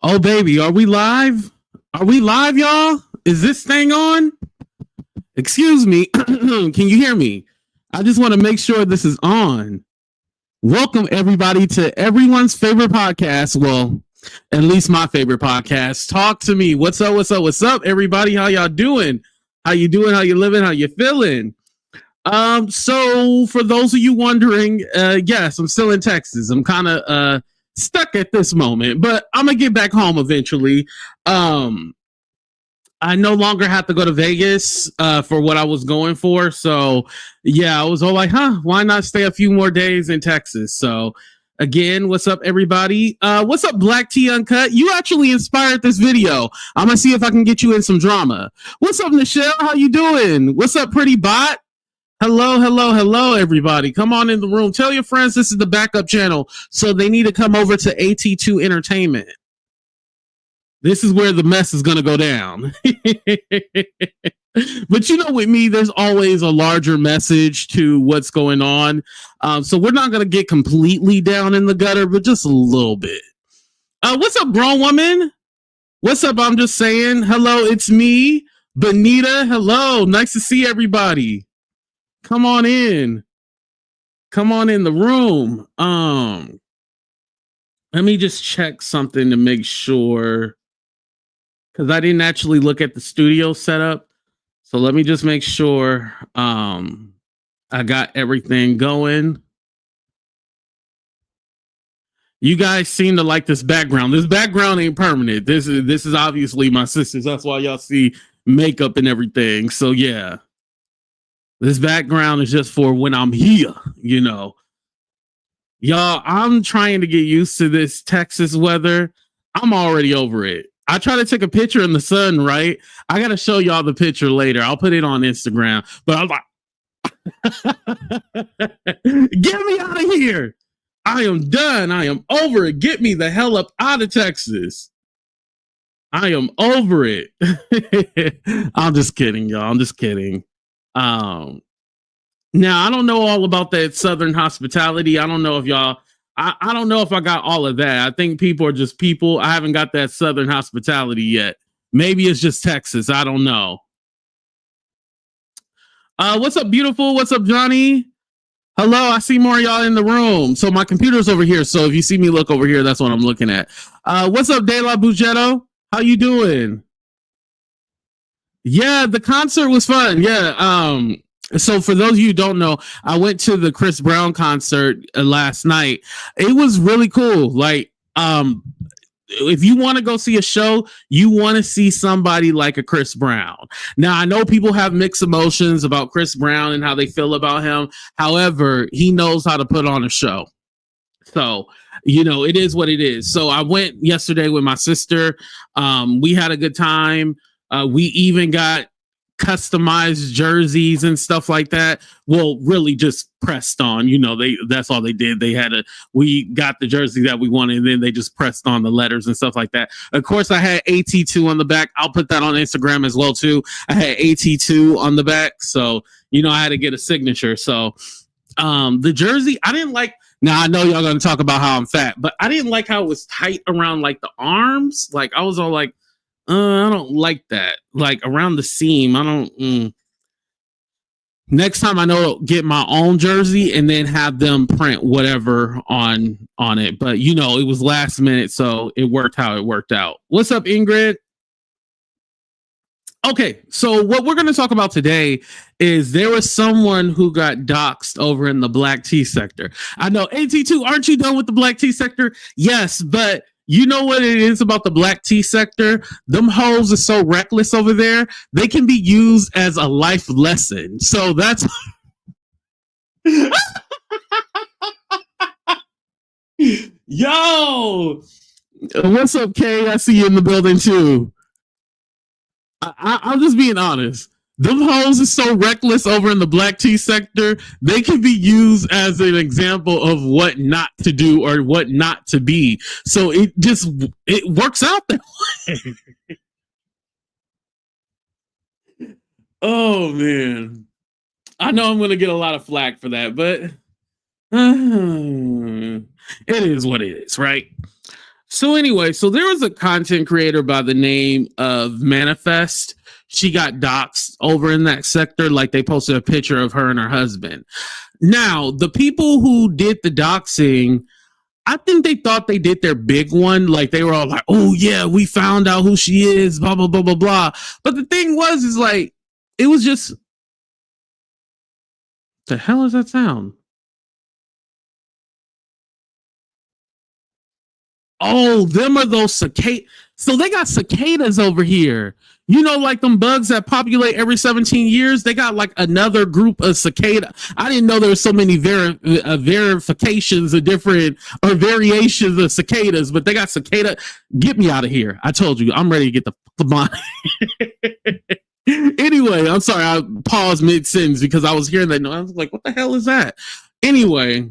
Oh, baby, are we live? Are we live, y'all? Is this thing on? Excuse me. Can you hear me? I just want to make sure this is on. Welcome, everybody, to everyone's favorite podcast. Well, at least my favorite podcast, Talk to Me. What's up? What's up? What's up, everybody? How y'all doing? How you doing? How you living? How you feeling? So for those of you wondering, yes, I'm still in Texas. I'm kind of stuck at this moment, but I'm gonna get back home eventually. I no longer have to go to Vegas for what I was going for. So yeah, I was all like, why not stay a few more days in Texas? So again, what's up, everybody? What's up, Black Tea Uncut? You actually inspired this video. I'm gonna see if I can get you in some drama. What's up, Nichelle? How you doing? What's up, Pretty Bot? Hello, hello, hello, everybody. Come on in the room. Tell your friends this is the backup channel, so they need to come over to AT2 Entertainment. This is where the mess is going to go down. But you know, with me, there's always a larger message to what's going on. So we're not going to get completely down in the gutter, but just a little bit. What's up, grown woman? What's up? I'm just saying. Hello, it's me, Benita. Hello. Nice to see everybody. Come on in. Come on in the room. Let me just check something to make sure, because I didn't actually look at the studio setup. So let me just make sure I got everything going. You guys seem to like this background. This background ain't permanent. This is obviously my sister's. That's why y'all see makeup and everything. So yeah. This background is just for when I'm here, you know. Y'all, I'm trying to get used to this Texas weather. I'm already over it. I try to take a picture in the sun, right? I got to show y'all the picture later. I'll put it on Instagram. But I'm like, get me out of here. I am done. I am over it. Get me the hell up out of Texas. I am over it. I'm just kidding, y'all. I'm just kidding. Now I don't know all about that Southern hospitality. I don't know if y'all, I don't know if I got all of that. I think people are just people. I haven't got that Southern hospitality yet. Maybe it's just Texas. I don't know. What's up, beautiful? What's up, Johnny? Hello, I see more of y'all in the room. So my computer's over here. So if you see me look over here, that's what I'm looking at. What's up, De La Bugetto? How you doing? Yeah, the concert was fun. Yeah. So for those of you who don't know, I went to the Chris Brown concert last night. It was really cool. Like, if you want to go see a show, you want to see somebody like a Chris Brown. Now, I know people have mixed emotions about Chris Brown and how they feel about him. However, he knows how to put on a show. So, you know, it is what it is. So I went yesterday with my sister. We had a good time. We even got customized jerseys and stuff like that. Well, really just pressed on, you know, that's all they did. We got the jersey that we wanted, and then they just pressed on the letters and stuff like that. Of course, I had AT2 on the back. I'll put that on Instagram as well too. I had AT2 on the back, so you know I had to get a signature. So the jersey, I didn't like. Now I know y'all gonna talk about how I'm fat, but I didn't like how it was tight around like the arms. Like I was all like, I don't like that. Like around the seam, I don't. Next time I know, get my own jersey and then have them print whatever on it. But you know, it was last minute, so it worked how it worked out. What's up, Ingrid? Okay, so what we're going to talk about today is there was someone who got doxxed over in the black tea sector. I know, AT2, aren't you done with the black tea sector? Yes, but you know what it is about the black tea sector? Them hoes are so reckless over there. They can be used as a life lesson. So that's... Yo! What's up, Kay? I see you in the building, too. I'm just being honest. Them hoes are so reckless over in the black tea sector. They can be used as an example of what not to do or what not to be. So it works out that way. Oh man, I know I'm gonna get a lot of flack for that, but it is what it is, right? So anyway, so there was a content creator by the name of Manifest. She got doxxed over in that sector. Like they posted a picture of her and her husband. Now, the people who did the doxing, I think they thought they did their big one. Like they were all like, oh yeah, we found out who she is, blah, blah, blah, blah, blah. But the thing was, is like, it was just, the hell is that sound? Oh, them are those cicadas. So they got cicadas over here. You know, like them bugs that populate every 17 years. They got like another group of cicada. I didn't know there were so many verifications of different or variations of cicadas, but they got cicada. Get me out of here. I told you, I'm ready to get the mind. Anyway, I'm sorry. I paused mid sentence because I was hearing that. I was like, what the hell is that? Anyway.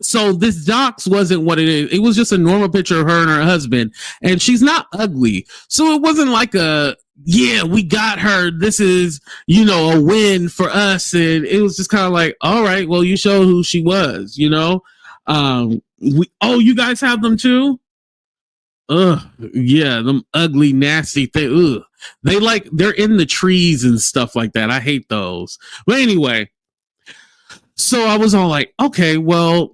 So this dox wasn't what it is. It was just a normal picture of her and her husband, and she's not ugly. So it wasn't like yeah, we got her. This is, a win for us. And it was just kind of like, all right, well, you showed who she was, you guys have them too? Ugh, yeah, them ugly, nasty thing. Ugh. They're in the trees and stuff like that. I hate those. But anyway, so I was all like, okay, well,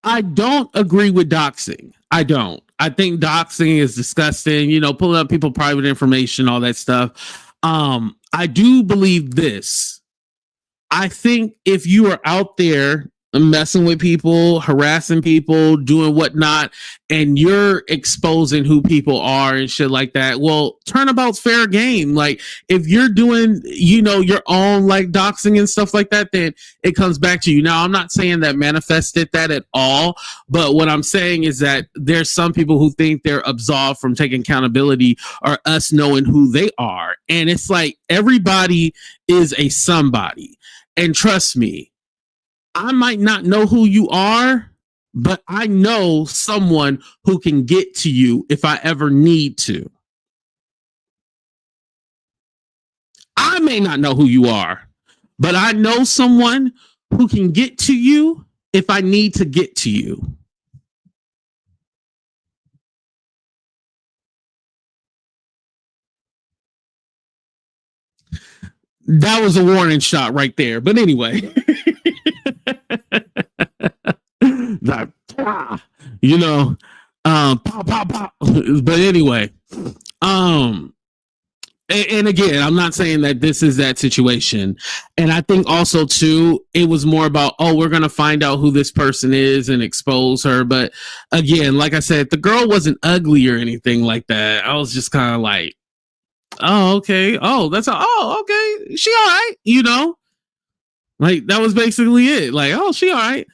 I don't agree with doxing. I don't. I think doxing is disgusting, pulling up people's private information, all that stuff. I do believe this. I think if you are out there messing with people, harassing people, doing whatnot, and you're exposing who people are and shit like that, well, turnabout's fair game. Like if you're doing, your own like doxing and stuff like that, then it comes back to you. Now, I'm not saying that Manifest did that at all, but what I'm saying is that there's some people who think they're absolved from taking accountability or us knowing who they are. And it's like everybody is a somebody. And trust me, I might not know who you are, but I know someone who can get to you if I ever need to. I may not know who you are, but I know someone who can get to you if I need to get to you. That was a warning shot right there. But anyway. Like, pop, pop, pop. But anyway, and again, I'm not saying that this is that situation. And I think also too, it was more about, we're going to find out who this person is and expose her. But again, like I said, the girl wasn't ugly or anything like that. I was just kind of like, oh, okay. Oh, okay. She all right. Like that was basically it. Like, oh, she all right.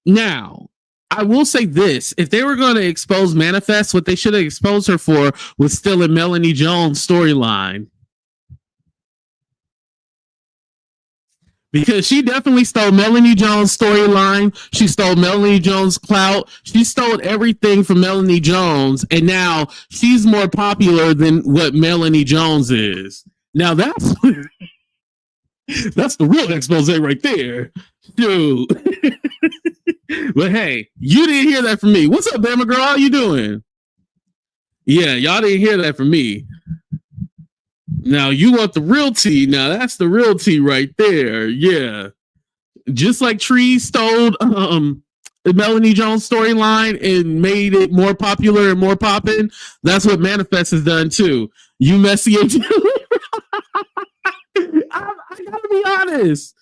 Now, I will say this. If they were going to expose Manifest, what they should have exposed her for was still a Melanie Jones storyline. Because she definitely stole Melanie Jones' storyline. She stole Melanie Jones' clout. She stole everything from Melanie Jones. And now she's more popular than what Melanie Jones is. Now that's the real expose right there. Dude. But hey, you didn't hear that from me. What's up, Bama girl? How you doing? Yeah, y'all didn't hear that from me. Now you want the real tea. Now that's the real tea right there. Yeah. Just like Tree stole the Melanie Jones storyline and made it more popular and more popping, that's what Manifest has done too. You messy I gotta be honest.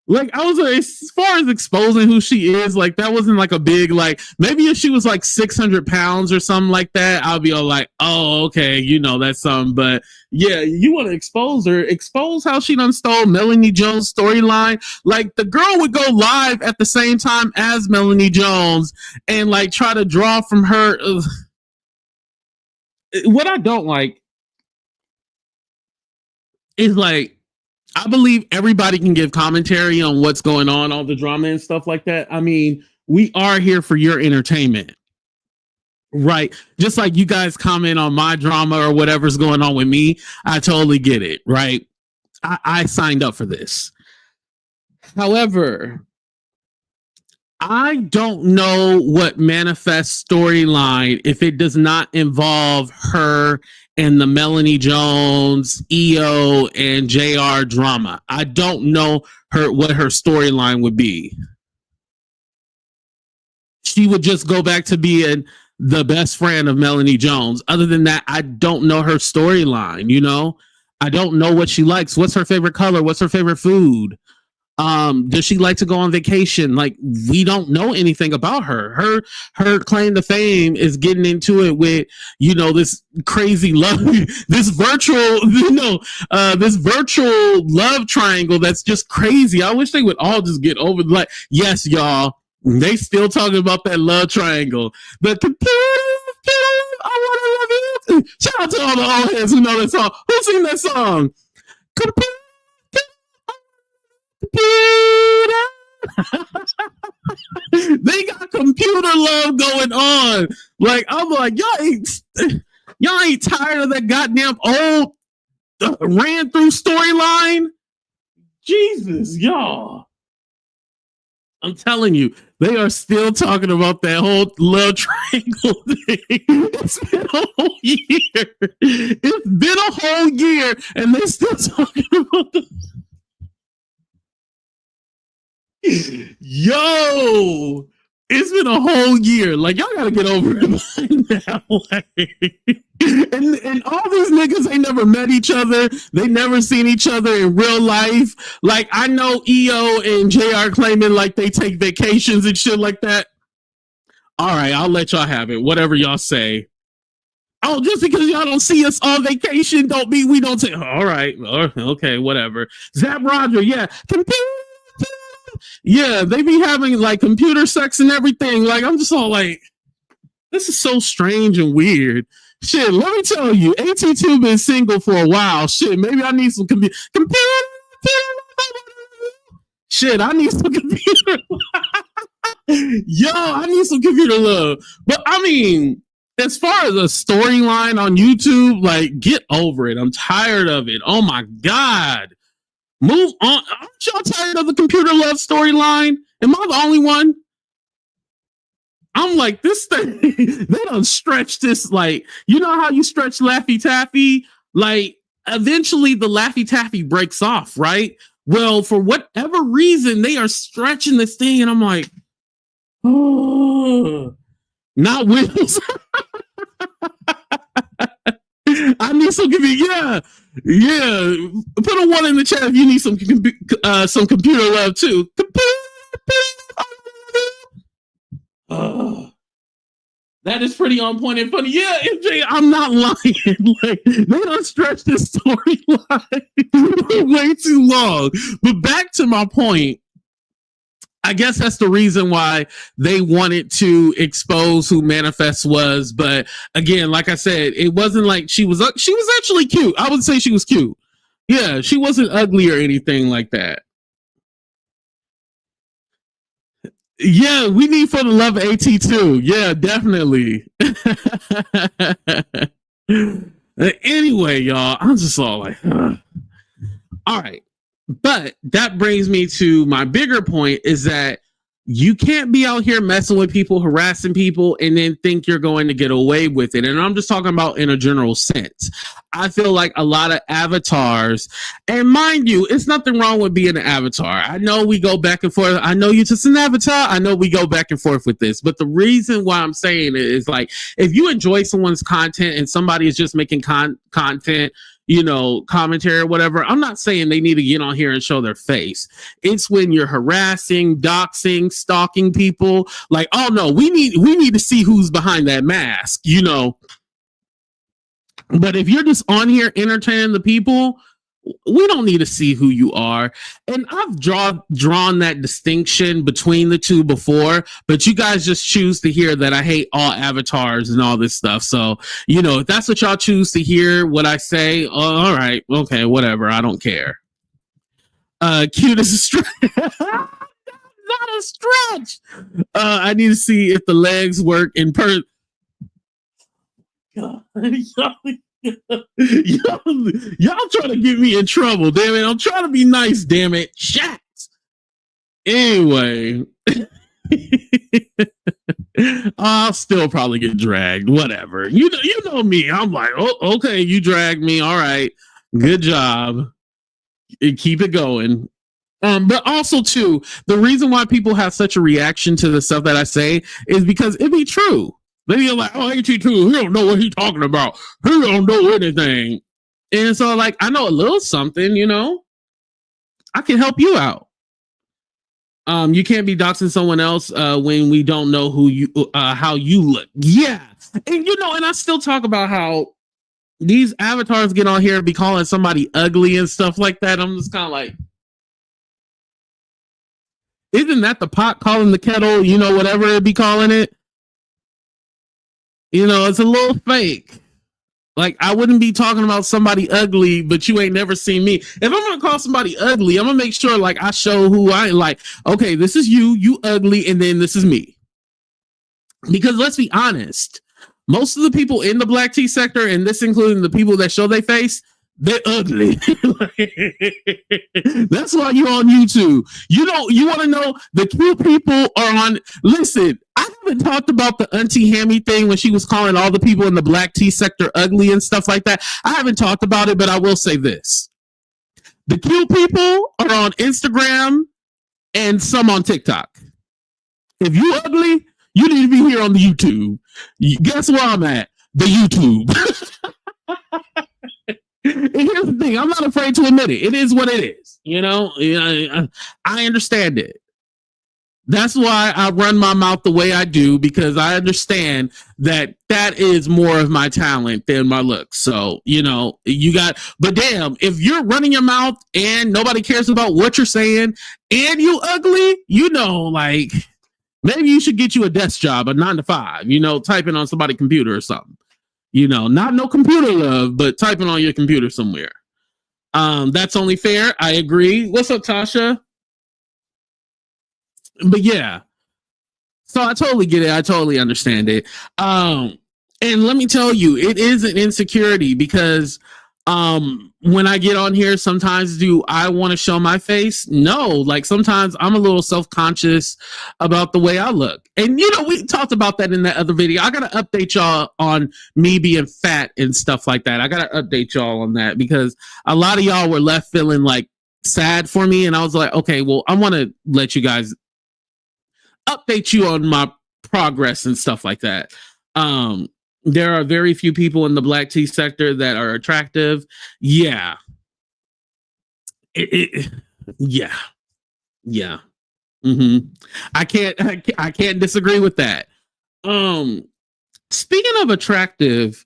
Like I was as far as exposing who she is, like that wasn't like a big like. Maybe if she was like 600 pounds or something like that, I'll be all like, oh, okay, that's something. But yeah, you want to expose her? Expose how she done stole Melanie Jones' storyline. Like the girl would go live at the same time as Melanie Jones and like try to draw from her. What I don't like is like. I believe everybody can give commentary on what's going on, all the drama and stuff like that. I mean, we are here for your entertainment, right? Just like you guys comment on my drama or whatever's going on with me. I totally get it, right? I signed up for this. However, I don't know what manifest storyline if it does not involve her and the Melanie Jones, EO, and JR drama. I don't know what her storyline would be. She would just go back to being the best friend of Melanie Jones. Other than that, I don't know her storyline, you know? I don't know what she likes. What's her favorite color? What's her favorite food? Does she like to go on vacation? Like, we don't know anything about her. Her claim to fame is getting into it with, you know, this crazy love, this virtual, this virtual love triangle that's just crazy. I wish they would all just get over. Like, yes, y'all, they still talking about that love triangle. The computer, I want to love you. Shout out to all the old heads who know that song. Who sing that song? Computer. They got computer love going on. Like, I'm like, y'all ain't tired of that goddamn old ran through storyline? Jesus, y'all. I'm telling you, they are still talking about that whole love triangle thing. It's been a whole year. It's been a whole year, and they're still talking about the. Yo, it's been a whole year. Like, y'all gotta get over it by now. And all these niggas ain't never met each other. They never seen each other in real life. Like, I know EO and JR claiming like they take vacations and shit like that. All right, I'll let y'all have it. Whatever y'all say. Oh, just because y'all don't see us on vacation don't mean we don't say. All right, okay, whatever. Zap Roger, yeah. Yeah, they be having like computer sex and everything. Like, I'm just all like, this is so strange and weird. Shit, let me tell you, AT2 been single for a while. Shit, maybe I need some computer. Shit, I need some computer. Yo, I need some computer love. But I mean, as far as a storyline on YouTube, like, get over it. I'm tired of it. Oh my God. Move on. Aren't y'all tired of the computer love storyline? Am I the only one? I'm like, this thing, they done stretched this, like, you know how you stretch Laffy Taffy? Like, eventually the Laffy Taffy breaks off, right? Well, for whatever reason, they are stretching this thing, and I'm like, oh, not Wills. I need some computer. Yeah. Put a 1 in the chat if you need some computer love too. That is pretty on point and funny. Yeah, MJ, I'm not lying. Like, they don't stretch this storyline way too long. But back to my point. I guess that's the reason why they wanted to expose who Manifest was. But again, like I said, it wasn't like she was actually cute. I would say she was cute. Yeah, she wasn't ugly or anything like that. Yeah, we need for the love of AT2. Yeah, definitely. Anyway, y'all, I'm just all like, all right. But that brings me to my bigger point is that you can't be out here messing with people, harassing people, and then think you're going to get away with it. And I'm just talking about in a general sense. I feel like a lot of avatars, and mind you, it's nothing wrong with being an avatar. I know we go back and forth. I know you're just an avatar. I know we go back and forth with this. But the reason why I'm saying it is like, if you enjoy someone's content and somebody is just making content, you know, commentary or whatever, I'm not saying they need to get on here and show their face. It's when you're harassing, doxing, stalking people. Like, oh no, we need to see who's behind that mask, you know. But if you're just on here entertaining the people, we don't need to see who you are. And I've drawn that distinction between the two before, but you guys just choose to hear that I hate all avatars and all this stuff. So, you know, if that's what y'all choose to hear, what I say, all right, okay, whatever. I don't care. Cute as a stretch. Not a stretch. I need to see if the legs work in person. God, y'all trying to get me in trouble, damn it. I'm trying to be nice, damn it. Chat. Anyway. I'll still probably get dragged. Whatever. You know me. I'm like, oh, okay, you dragged me. All right. Good job. Keep it going. But also too, the reason why people have such a reaction to the stuff that I say is because it be true. They be like, oh, ain't he true? He don't know what he's talking about. He don't know anything. And so like, I know a little something, you know, I can help you out. You can't be doxing someone else when we don't know who you how you look. Yeah. And you know, and I still talk about how these avatars get on here and be calling somebody ugly and stuff like that. I'm just kind of like, isn't that the pot calling the kettle, you know, whatever it be calling it? You know, it's a little fake. Like, I wouldn't be talking about somebody ugly, but you ain't never seen me. If I'm going to call somebody ugly, I'm going to make sure, like, I show who I like. Okay, this is you ugly, and then this is me. Because let's be honest, most of the people in the black tea sector, and this including the people that show their face, they're ugly. That's why you're on YouTube. You want to know the cute people are on. Listen, I haven't talked about the Auntie Hammy thing when she was calling all the people in the black tea sector ugly and stuff like that. I haven't talked about it, but I will say this. The cute people are on Instagram and some on TikTok. If you ugly, you need to be here on the YouTube. Guess where I'm at? The YouTube. And here's the thing, I'm not afraid to admit it. It is what it is. You know, I understand it. That's why I run my mouth the way I do, because I understand that that is more of my talent than my looks. So, you know, but damn, if you're running your mouth and nobody cares about what you're saying and you ugly, you know, like maybe you should get you a desk job, a 9-to-5, you know, typing on somebody's computer or something. You know, not no computer love, but typing on your computer somewhere. That's only fair. I agree. What's up, Tasha? But yeah, so I totally get it. I totally understand it. And let me tell you, it is an insecurity because when I get on here, sometimes do I want to show my face? No, like sometimes I'm a little self-conscious about the way I look. And you know, we talked about that in that other video. I gotta update y'all on me being fat and stuff like that. I gotta update y'all on that because a lot of y'all were left feeling like sad for me. And I was like, okay, well, I want to let you guys update you on my progress and stuff like that. There are very few people in the black tea sector that are attractive. Yeah. Yeah. Yeah. Mm-hmm. I can't disagree with that. Speaking of attractive,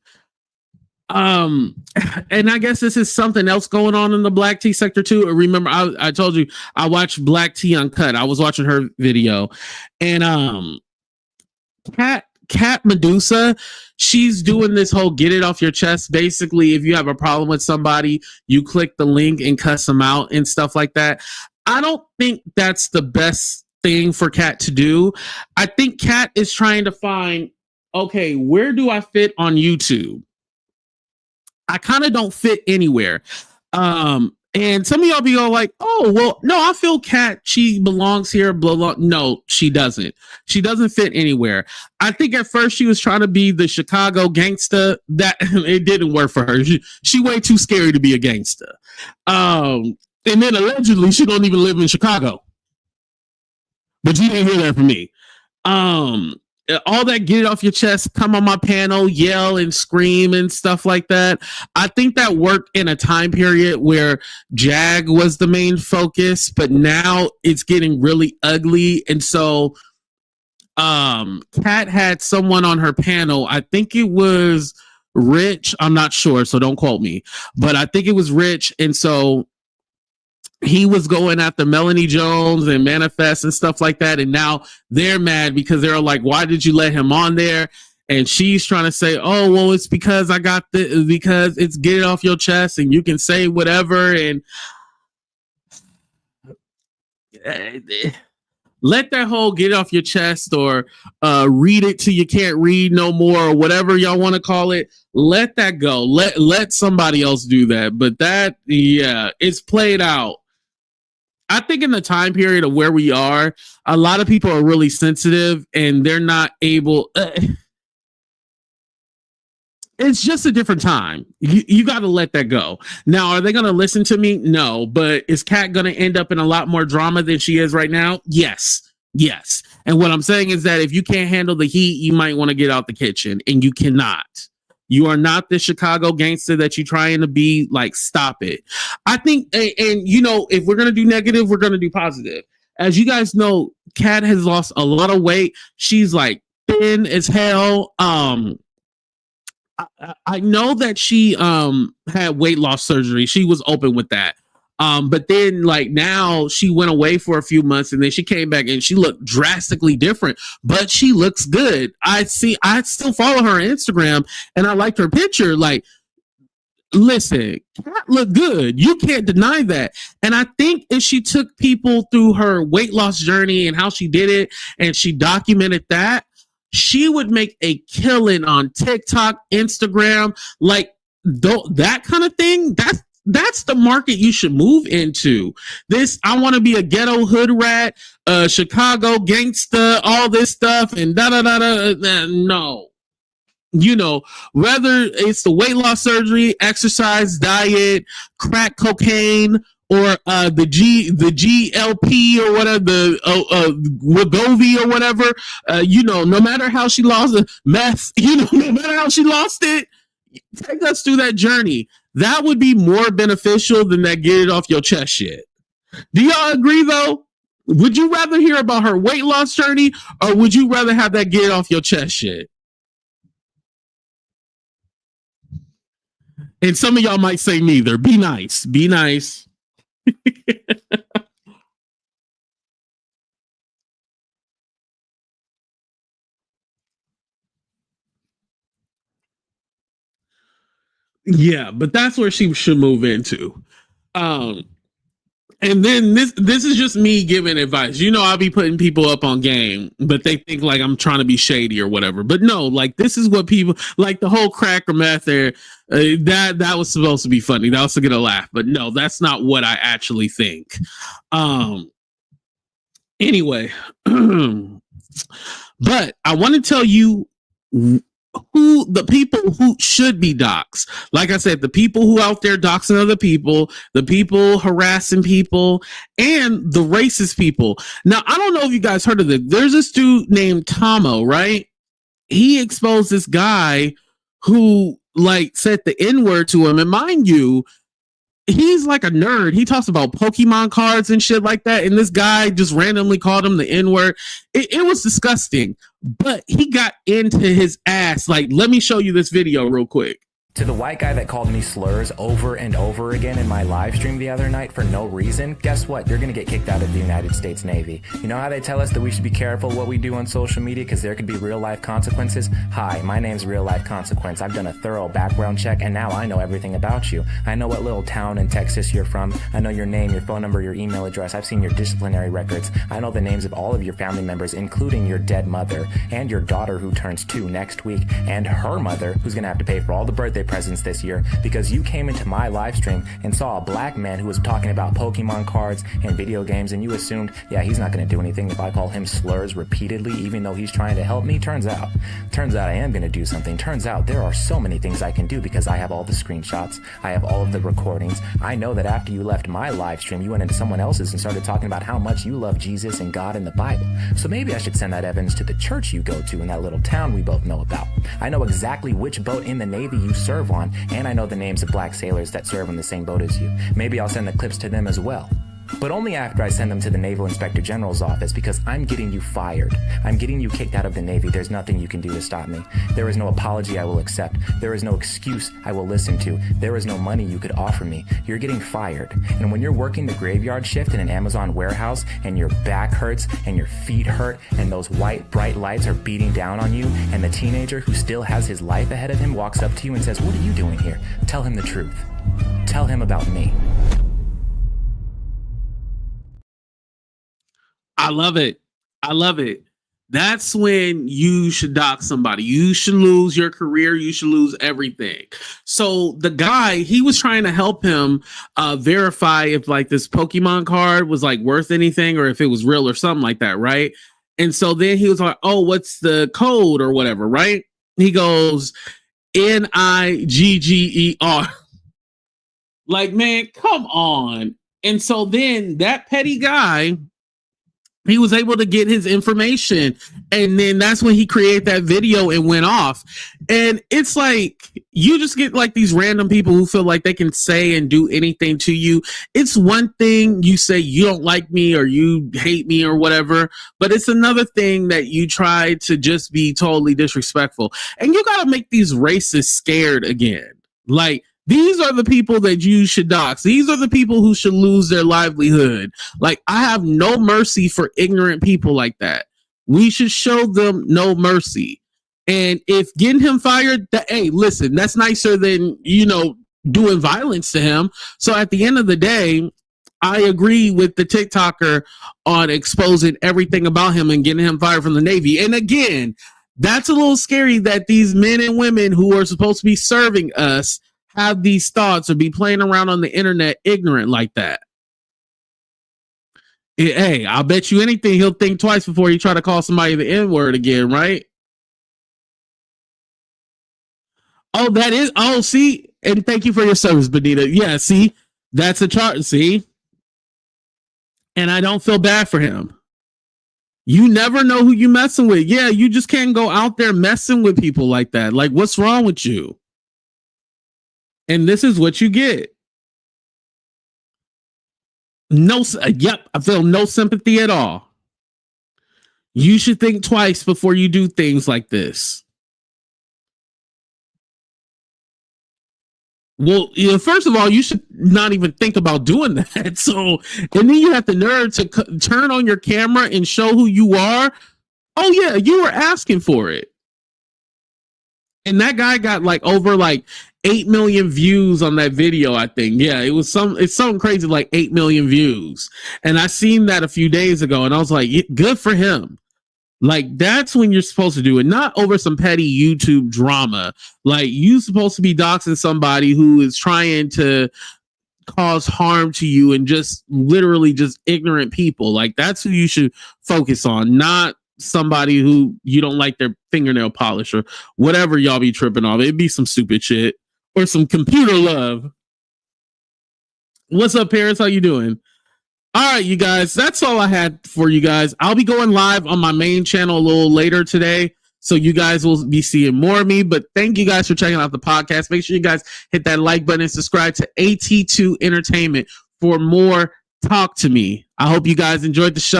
and I guess this is something else going on in the black tea sector too. Remember, I told you I watched Black Tea Uncut. I was watching her video, and Cat Medusa, she's doing this whole get it off your chest. Basically, if you have a problem with somebody, you click the link and cuss them out and stuff like that. I don't think that's the best thing for Cat to do. I think Cat is trying to find, okay, where do I fit on YouTube? I kind of don't fit anywhere. And some of y'all be all like, oh, well, no, I feel Cat, she belongs here, blah, blah. No, she doesn't. She doesn't fit anywhere. I think at first she was trying to be the Chicago gangsta. That it didn't work for her. She way too scary to be a gangsta. And then allegedly she don't even live in Chicago. But you didn't hear that from me. All that get it off your chest, come on my panel, yell and scream and stuff like that. I think that worked in a time period where Jag was the main focus, but now it's getting really ugly. And so Kat had someone on her panel. I think it was Rich. I'm not sure, so don't quote me. But I think it was Rich. And so he was going after Melanie Jones and Manifest and stuff like that. And now they're mad because they're like, why did you let him on there? And she's trying to say, oh, well, it's because I got this, because it's get it off your chest and you can say whatever. And let that whole get it off your chest or read it till you can't read no more or whatever y'all want to call it. Let that go. Let somebody else do that. But that, yeah, it's played out. I think in the time period of where we are, a lot of people are really sensitive and they're not able. It's just a different time. You got to let that go. Now, are they going to listen to me? No. But is Kat going to end up in a lot more drama than she is right now? Yes. Yes. And what I'm saying is that if you can't handle the heat, you might want to get out the kitchen, and you cannot. You are not the Chicago gangster that you're trying to be. Like, stop it. I think, and you know, if we're going to do negative, we're going to do positive. As you guys know, Kat has lost a lot of weight. She's like thin as hell. I know that she had weight loss surgery. She was open with that. But then like now she went away for a few months and then she came back and she looked drastically different, but she looks good. I still follow her on Instagram and I liked her picture. Like, listen, Kat looked good. You can't deny that. And I think if she took people through her weight loss journey and how she did it and she documented that, she would make a killing on TikTok, Instagram, like that kind of thing. That's the market you should move into. This, I want to be a ghetto hood rat, Chicago gangsta, all this stuff, and da da da da. No, you know, whether it's the weight loss surgery, exercise, diet, crack cocaine, or the GLP or whatever, the Wegovy or whatever, you know, no matter how she lost the meth, you know, no matter how she lost it, take us through that journey. That would be more beneficial than that get it off your chest shit. Do y'all agree though? Would you rather hear about her weight loss journey or would you rather have that get it off your chest shit? And some of y'all might say neither. Be nice. Be nice. Yeah, but that's where she should move into. Um, and then this is just me giving advice. You know, I'll be putting people up on game, but they think like I'm trying to be shady or whatever. But no, like this is what people like the whole crack or meth there. That was supposed to be funny. That was to get a laugh, but no, that's not what I actually think. Anyway, but I want to tell you who the people who should be doxxed. Like I said, the people who out there doxing other people, the people harassing people, and the racist people. Now, I don't know if you guys heard of it. There's this dude named Tomo, right? He exposed this guy who like said the N-word to him. And mind you, he's like a nerd. He talks about Pokemon cards and shit like that. And this guy just randomly called him the N-word. It was disgusting, but he got into his ass. Like, let me show you this video real quick. To the white guy that called me slurs over and over again in my live stream the other night for no reason, guess what? You're gonna get kicked out of the United States Navy. You know how they tell us that we should be careful what we do on social media because there could be real life consequences? Hi, my name's Real Life Consequence. I've done a thorough background check and now I know everything about you. I know what little town in Texas you're from. I know your name, your phone number, your email address. I've seen your disciplinary records. I know the names of all of your family members, including your dead mother and your daughter who turns 2 next week and her mother who's gonna have to pay for all the birthday presents this year because you came into my live stream and saw a black man who was talking about Pokemon cards and video games and you assumed, yeah, he's not going to do anything if I call him slurs repeatedly even though he's trying to help me. Turns out I am going to do something. Turns out there are so many things I can do because I have all the screenshots. I have all of the recordings. I know that after you left my live stream, you went into someone else's and started talking about how much you love Jesus and God and the Bible. So maybe I should send that evidence to the church you go to in that little town we both know about. I know exactly which boat in the Navy you serve on, and I know the names of black sailors that serve on the same boat as you. Maybe I'll send the clips to them as well. But only after I send them to the Naval Inspector General's office because I'm getting you fired. I'm getting you kicked out of the Navy. There's nothing you can do to stop me. There is no apology I will accept. There is no excuse I will listen to. There is no money you could offer me. You're getting fired. And when you're working the graveyard shift in an Amazon warehouse and your back hurts and your feet hurt and those white bright lights are beating down on you and the teenager who still has his life ahead of him walks up to you and says, "What are you doing here?" Tell him the truth. Tell him about me. I love it. I love it. that's when you should dox somebody. You should lose your career. You should lose everything. So the guy, he was trying to help him verify if like this Pokemon card was like worth anything or if it was real or something like that, right? And so then he was like, oh, what's the code or whatever, right? He goes, NIGGER. Like, man, come on. And so then that petty guy, he was able to get his information, and then that's when he created that video and went off. And it's like, you just get like these random people who feel like they can say and do anything to you. It's one thing you say you don't like me or you hate me or whatever, but it's another thing that you try to just be totally disrespectful. And you got to make these racists scared again. Like, these are the people that you should dox. These are the people who should lose their livelihood. Like, I have no mercy for ignorant people like that. We should show them no mercy. And if getting him fired, hey, listen, that's nicer than, doing violence to him. So at the end of the day, I agree with the TikToker on exposing everything about him and getting him fired from the Navy. And again, that's a little scary that these men and women who are supposed to be serving us have these thoughts or be playing around on the internet ignorant like that. Hey, I'll bet you anything he'll think twice before he try to call somebody the N-word again, right? Oh, that is, see, and thank you for your service, Benita. Yeah, see, that's a chart, see? And I don't feel bad for him. You never know who you messing with. Yeah, you just can't go out there messing with people like that. Like, what's wrong with you? And this is what you get. Yep, I feel no sympathy at all. You should think twice before you do things like this. Well, first of all, you should not even think about doing that. So, and then you have the nerve to turn on your camera and show who you are. Oh yeah, you were asking for it. And that guy got like over like 8 million views on that video, I think. Yeah, it's something crazy, like 8 million views. And I seen that a few days ago, and I was like, good for him. Like, that's when you're supposed to do it, not over some petty YouTube drama. Like, you're supposed to be doxing somebody who is trying to cause harm to you and just literally just ignorant people. Like, that's who you should focus on, not somebody who you don't like their fingernail polish or whatever y'all be tripping off. It'd be some stupid shit or some computer love. What's up, Paris? How you doing? All right, you guys, that's all I had for you guys. I'll be going live on my main channel a little later today, so you guys will be seeing more of me. But thank you guys for checking out the podcast. Make sure you guys hit that like button and subscribe to AT2 Entertainment for more Talk to Me. I hope you guys enjoyed the show.